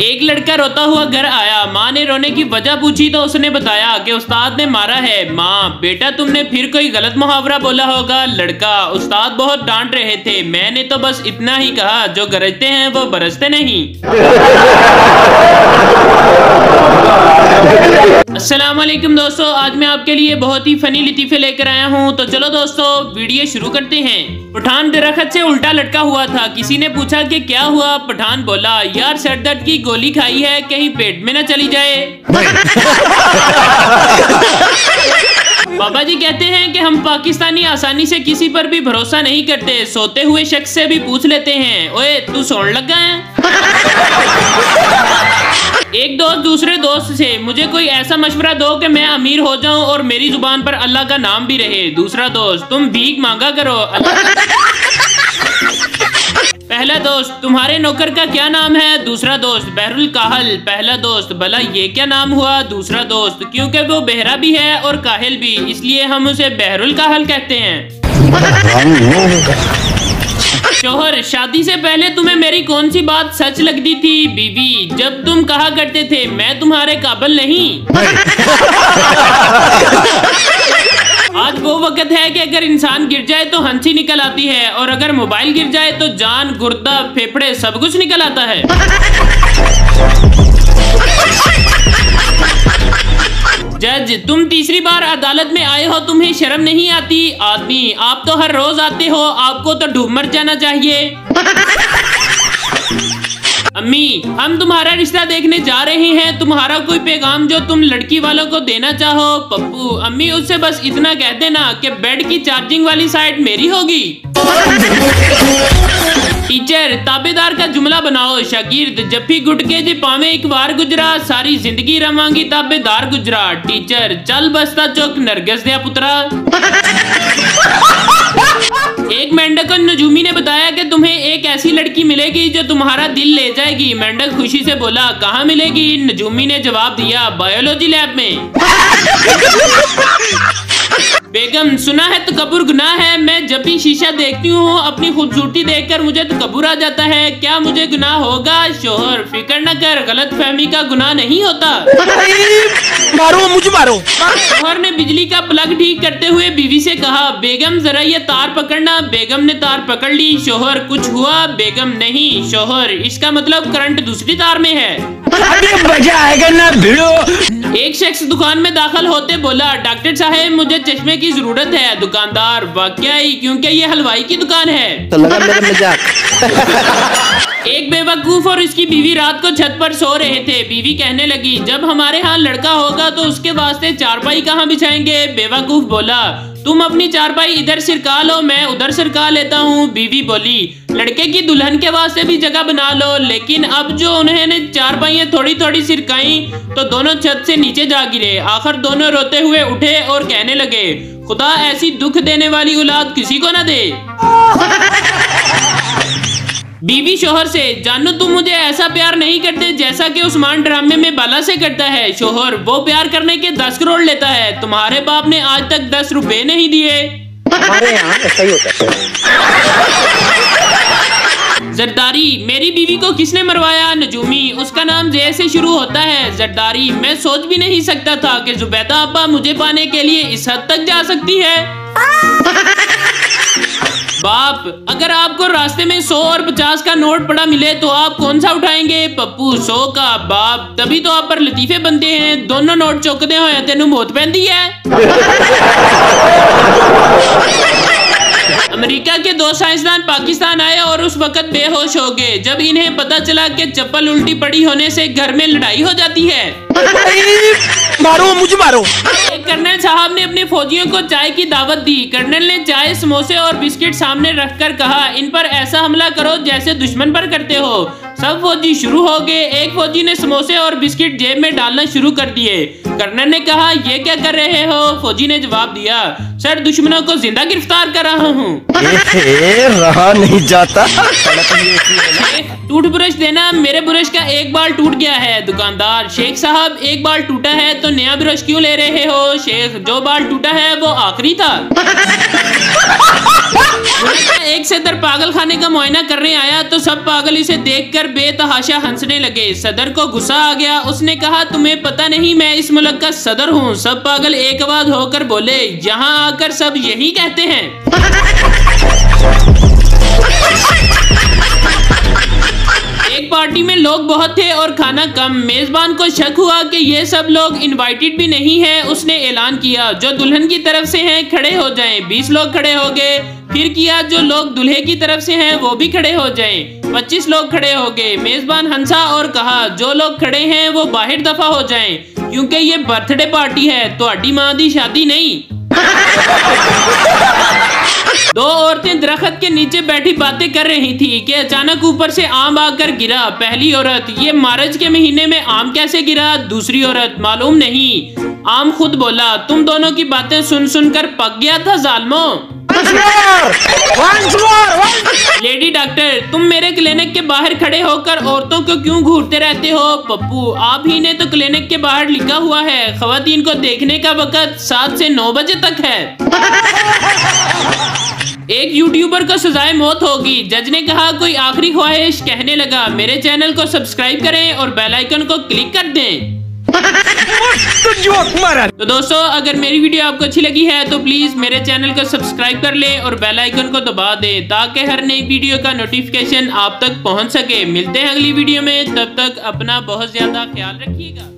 एक लड़का रोता हुआ घर आया। माँ ने रोने की वजह पूछी तो उसने बताया कि उस्ताद ने मारा है। माँ, बेटा तुमने फिर कोई गलत मुहावरा बोला होगा। लड़का, उस्ताद बहुत डांट रहे थे, मैंने तो बस इतना ही कहा, जो गरजते हैं वो बरसते नहीं। अस्सलाम वालेकुम दोस्तों, आज मैं आपके लिए बहुत ही फनी लतीफे लेकर आया हूँ। तो चलो दोस्तों वीडियो शुरू करते हैं। पठान दरख्त से उल्टा लटका हुआ था। किसी ने पूछा कि क्या हुआ? पठान बोला, यार सर दर्द की गोली खाई है, कहीं पेट में न चली जाए। बाबा जी कहते हैं कि हम पाकिस्तानी आसानी से किसी पर भी भरोसा नहीं करते, सोते हुए शख्स से भी पूछ लेते हैं, ओए तू सोने लगा है? एक दोस्त दूसरे दोस्त से, मुझे कोई ऐसा मशवरा दो कि मैं अमीर हो जाऊं और मेरी जुबान पर अल्लाह का नाम भी रहे। दूसरा दोस्त, तुम भीख मांगा करो। पहला दोस्त, तुम्हारे नौकर का क्या नाम है? दूसरा दोस्त, बहरुल काहल। पहला दोस्त, भला ये क्या नाम हुआ? दूसरा दोस्त, क्योंकि वो बहरा भी है और काहिल भी, इसलिए हम उसे बहरुल काहल कहते हैं। शोहर, शादी से पहले तुम्हें मेरी कौन सी बात सच लगती थी? बीवी, जब तुम कहा करते थे मैं तुम्हारे काबिल नहीं। आज वो वक्त है कि अगर इंसान गिर जाए तो हंसी निकल आती है, और अगर मोबाइल गिर जाए तो जान, गुर्दा, फेफड़े सब कुछ निकल आता है। जज, तुम तीसरी बार अदालत में आए हो, तुम्हें शर्म नहीं आती? आदमी, आप तो हर रोज आते हो, आपको तो डूब मर जाना चाहिए। अम्मी, हम तुम्हारा रिश्ता देखने जा रहे हैं, तुम्हारा कोई पैगाम जो तुम लड़की वालों को देना चाहो? पप्पू, अम्मी उससे बस इतना कह देना कि बेड की चार्जिंग वाली साइड मेरी होगी। टीचर, ताबेदार का जुमला बनाओ। शागिर्द, जब भी गुटके जे पावे एक बार गुजरा, सारी जिंदगी रवांगी ताबेदार गुजरा। टीचर, चल बस्ता चौक नरगस दिया पुत्रा। एक मेंढक को नजूमी ने बताया कि तुम्हें एक ऐसी लड़की मिलेगी जो तुम्हारा दिल ले जाएगी। मेंढक खुशी से बोला, कहाँ मिलेगी? नजूमी ने जवाब दिया, बायोलॉजी लैब में। बेगम, सुना है तकब्बुर गुनाह है, मैं जब भी शीशा देखती हूँ अपनी खूबसूरती देखकर मुझे तकब्बुर आ जाता है, क्या मुझे गुनाह होगा? शोहर, फिक्र न कर, गलत फहमी का गुनाह नहीं होता। मारो मुझे, मारो। शोहर ने बिजली का प्लग ठीक करते हुए बीवी से कहा, बेगम जरा ये तार पकड़ना। बेगम ने तार पकड़ ली। शोहर, कुछ हुआ? बेगम, नहीं। शोहर, इसका मतलब करंट दूसरी तार में है। अभी मजा आएगा ना भिड़ो। एक शख्स दुकान में दाखिल होते बोला, डॉक्टर साहब मुझे चश्मे की जरूरत है। दुकानदार, वाकई, क्योंकि ये हलवाई की दुकान है। तो लगा मेरा मजाक। एक बेवकूफ और उसकी बीवी रात को छत पर सो रहे थे। बीवी कहने लगी, जब हमारे यहाँ लड़का होगा तो उसके वास्ते चारपाई कहाँ बिछाएंगे? बेवकूफ बोला, तुम अपनी चारपाई इधर सिरका लो, मैं उधर सिरका लेता हूँ। बीवी बोली, लड़के की दुल्हन के वास्ते भी जगह बना लो। लेकिन अब जो उन्होंने चारपाइयाँ थोड़ी थोड़ी सिरकाई तो दोनों छत से नीचे जा गिरे। आखिर दोनों रोते हुए उठे और कहने लगे, खुदा ऐसी दुख देने वाली औलाद किसी को न दे। बीवी शोहर से, जानू तुम मुझे ऐसा प्यार नहीं करते जैसा कि उस्मान ड्रामे में बाला से करता है। शोहर, वो प्यार करने के 10 करोड़ लेता है, तुम्हारे बाप ने आज तक 10 रुपए नहीं दिए। हमारे यहाँ ऐसा ही होता है। जरदारी, मेरी बीवी को किसने मरवाया? नजूमी, उसका नाम जे से शुरू होता है। जरदारी, मैं सोच भी नहीं सकता था कि जुबैदा अब्बा मुझे पाने के लिए इस हद तक जा सकती है। बाप, अगर आपको रास्ते में 100 और 50 का नोट पड़ा मिले तो आप कौन सा उठाएंगे? पप्पू, 100 का। बाप, तभी तो आप पर लतीफे बनते हैं, दोनों नोट चौकदे हो तेनू मौत पैंदी है। अमेरिका के 2 साइंसदान पाकिस्तान आए और उस वक्त बेहोश हो गए जब इन्हें पता चला कि चप्पल उल्टी पड़ी होने से घर में लड़ाई हो जाती है। मारो मुझे, मारो। एक कर्नल साहब ने अपने फौजियों को चाय की दावत दी। कर्नल ने चाय, समोसे और बिस्किट सामने रखकर कहा, इन पर ऐसा हमला करो जैसे दुश्मन पर करते हो। सब फौजी शुरू हो गए। एक फौजी ने समोसे और बिस्किट जेब में डालना शुरू कर दिए। कर्नल ने कहा, ये क्या कर रहे हो? फौजी ने जवाब दिया, सर दुश्मनों को जिंदा गिरफ्तार कर रहा हूँ। रहा नहीं जाता। टूथब्रश देना, मेरे ब्रश का एक बाल टूट गया है। दुकानदार, शेख साहब एक बाल टूटा है तो नया ब्रश क्यों ले रहे हो? शेख, जो बाल टूटा है वो आखिरी था। एक सदर पागल खाने का मुआयना करने आया तो सब पागल इसे देखकर बेतहाशा हंसने लगे। सदर को गुस्सा आ गया। उसने कहा, तुम्हें पता नहीं मैं इस मुल्क का सदर हूँ। सब पागल एक आवाज होकर बोले, यहाँ आकर सब यही कहते हैं। एक पार्टी में लोग बहुत थे और खाना कम। मेजबान को शक हुआ कि ये सब लोग इनवाइटेड भी नहीं है। उसने ऐलान किया, जो दुल्हन की तरफ से हैं खड़े हो जाएं। 20 लोग खड़े हो गए। फिर किया, जो लोग दूल्हे की तरफ से हैं वो भी खड़े हो जाएं। 25 लोग खड़े हो गए। मेजबान हंसा और कहा, जो लोग खड़े हैं वो बाहर दफा हो जाएं, क्योंकि ये बर्थडे पार्टी है, तुम्हारी माँ दी शादी नहीं। दो औरतें दरख्त के नीचे बैठी बातें कर रही थी कि अचानक ऊपर से आम आकर गिरा। पहली औरत, ये मार्च के महीने में आम कैसे गिरा? दूसरी औरत, मालूम नहीं। आम खुद बोला, तुम दोनों की बातें सुन सुनकर पक गया था जालमो। लेडी डॉक्टर, तुम मेरे क्लिनिक के बाहर खड़े होकर औरतों को क्यों घूरते रहते हो? पप्पू, आप ही ने तो क्लिनिक के बाहर लिखा हुआ है, खवातीन को देखने का वक्त 7 से 9 बजे तक है। एक यूट्यूबर को सजाए मौत होगी। जज ने कहा, कोई आखिरी ख्वाहिश? कहने लगा, मेरे चैनल को सब्सक्राइब करें और बेल आइकन को क्लिक कर दें। तो दोस्तों, अगर मेरी वीडियो आपको अच्छी लगी है तो प्लीज मेरे चैनल को सब्सक्राइब कर लें और बेल आइकन को दबा दें, ताकि हर नई वीडियो का नोटिफिकेशन आप तक पहुंच सके। मिलते हैं अगली वीडियो में, तब तक अपना बहुत ज्यादा ख्याल रखिएगा।